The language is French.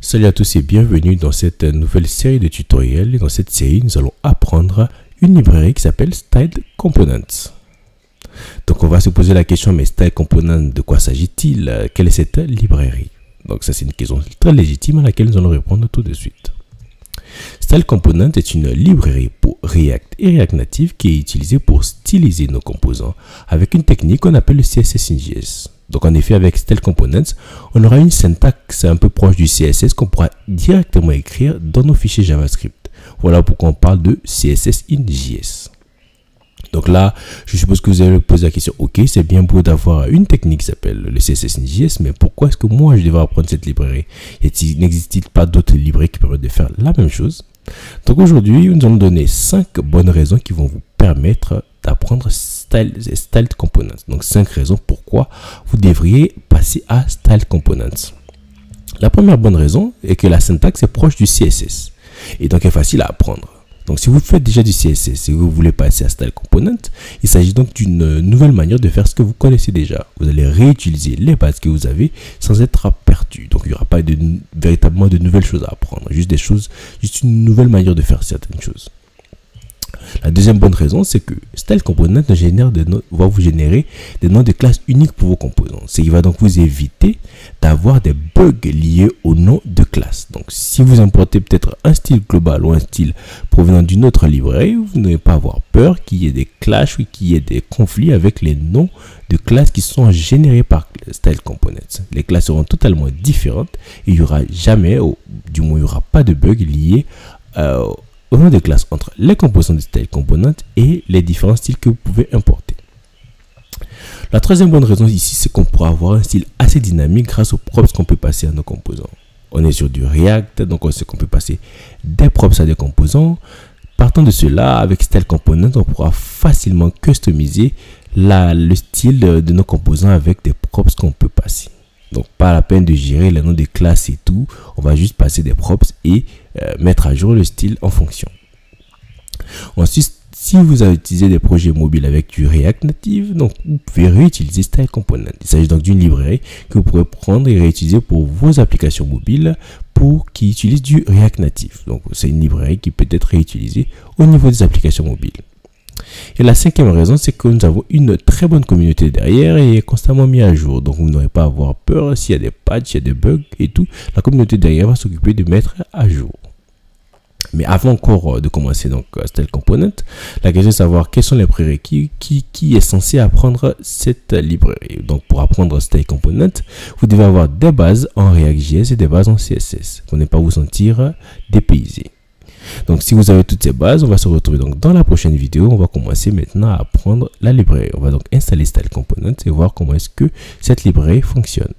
Salut à tous et bienvenue dans cette nouvelle série de tutoriels. Et dans cette série, nous allons apprendre une librairie qui s'appelle Style Components. Donc on va se poser la question, mais Style Components, de quoi s'agit-il? Quelle est cette librairie? Donc ça, c'est une question très légitime à laquelle nous allons répondre tout de suite. Style Components est une librairie pour React et React Native qui est utilisée pour styliser nos composants avec une technique qu'on appelle le CSS in JS. Donc en effet, avec Style Components, on aura une syntaxe un peu proche du CSS qu'on pourra directement écrire dans nos fichiers JavaScript. Voilà pourquoi on parle de CSS in JS. Donc là, je suppose que vous allez poser la question, ok, c'est bien beau d'avoir une technique qui s'appelle le CSS in JS, mais pourquoi est-ce que moi je devrais apprendre cette librairie? N'existe-t-il pas d'autres librairies qui permettent de faire la même chose? Donc aujourd'hui, nous allons donner 5 bonnes raisons qui vont vous permettre d'apprendre Style Components. Donc 5 raisons pourquoi vous devriez passer à Style Components. La première bonne raison est que la syntaxe est proche du CSS et donc est facile à apprendre. Donc si vous faites déjà du CSS et que vous voulez passer à Style Component, il s'agit donc d'une nouvelle manière de faire ce que vous connaissez déjà. Vous allez réutiliser les bases que vous avez sans être perdu. Donc il n'y aura pas véritablement de nouvelles choses à apprendre, juste une nouvelle manière de faire certaines choses. La deuxième bonne raison, c'est que Style Component va vous générer des noms de classes uniques pour vos composants. Ce qui va donc vous éviter d'avoir des bugs liés au nom de classe. Donc, si vous importez peut-être un style global ou un style provenant d'une autre librairie, vous n'allez pas avoir peur qu'il y ait des clashs ou qu'il y ait des conflits avec les noms de classes qui sont générés par Style Components. Les classes seront totalement différentes et il n'y aura jamais, ou du moins il n'y aura pas de bugs liés au nom de classe entre les composants de Style Component et les différents styles que vous pouvez importer. La troisième bonne raison ici, c'est qu'on pourra avoir un style assez dynamique grâce aux props qu'on peut passer à nos composants. On est sur du React, donc on sait qu'on peut passer des props à des composants. Partant de cela, avec Style Component, on pourra facilement customiser le style de nos composants avec des props qu'on peut passer. Donc, pas la peine de gérer les noms des classes et tout. On va juste passer des props et mettre à jour le style en fonction. Ensuite, si vous avez utilisé des projets mobiles avec du React Native, donc vous pouvez réutiliser Style Component. Il s'agit donc d'une librairie que vous pourrez prendre et réutiliser pour vos applications mobiles qui utilisent du React Native. Donc, c'est une librairie qui peut être réutilisée au niveau des applications mobiles. Et la cinquième raison, c'est que nous avons une très bonne communauté derrière et est constamment mise à jour. Donc, vous n'aurez pas à avoir peur s'il y a des patchs, il y a des bugs et tout. La communauté derrière va s'occuper de mettre à jour. Mais avant encore de commencer donc Style Component, la question est de savoir quels sont les prérequis qui est censé apprendre cette librairie. Donc, pour apprendre Style Component, vous devez avoir des bases en React.js et des bases en CSS pour ne pas vous sentir dépaysé. Donc, si vous avez toutes ces bases, on va se retrouver donc dans la prochaine vidéo. On va commencer maintenant à apprendre la librairie. On va donc installer Style Component et voir comment est-ce que cette librairie fonctionne.